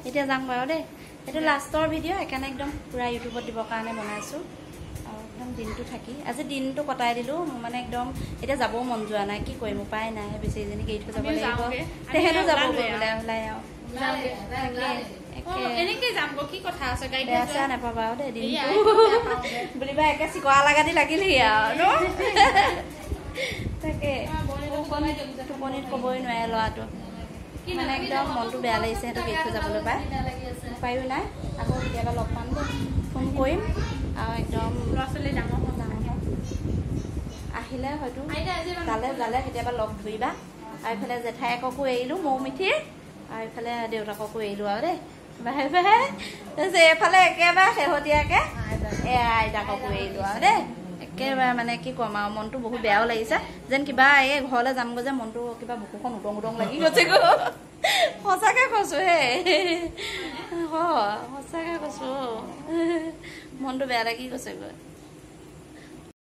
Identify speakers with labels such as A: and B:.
A: এতিয়া যাম বাৰু দেই এইটো লাষ্টৰ ভিডিঅ' সেইকাৰণে একদম পুৰা ইউটিউবত দিবৰ কাৰণে বনাইছোঁ আৰু একদম দিনটো থাকি আজি দিনটো কটাই দিলোঁ মানে একদম এতিয়া যাবও মন যোৱা নাই কি কৰিম উপায় নাই বেছিজনীক এৰি থৈ যাব লাগিব তেহেঁতো যাব গৈ ওলাই ওলাই আৰু বেয়া চেয়া নাপাবা আৰু দেই দিনটো বুলিবা একে চিকৰা লাগাদি লাগিলেহি আৰু তাকে টোপনিত ক'বই নোৱাৰে ল'ৰাটো মানে একদম মনটো বেয়া লাগিছে সিহঁতক এৰি থৈ যাবলৈ পাই উপায়ো নাই আকৌ কেতিয়াবা লগ পাম দেই ফোন কৰিম আৰু একদম ল'ৰা ছোৱালী ডাঙৰ আহিলে হয়তো জালে জালে কেতিয়াবা লগ ধৰিবা আৰু এইফালে জেঠাইককো এৰিলোঁ মৌ মিঠিৰ আৰু এইফালে দেউতাককো এৰিলোঁ আৰু দেই বাহে বাহে তাৰপিছত এইফালে একেবাৰে শেহতীয়াকৈ আইতাককো এৰিলোঁ আৰু দেই একেবাৰে মানে কি ক'ম আৰু মনটো বহুত বেয়াও লাগিছে যেন কিবা এই ঘৰলৈ যামগৈ যে মনটো কিবা বুকুখন উটং উটং লাগি গৈছেগৈ সঁচাকৈ কৈছোঁ হে সঁচাকৈ কৈছোঁ মনটো বেয়া লাগি গৈছেগৈ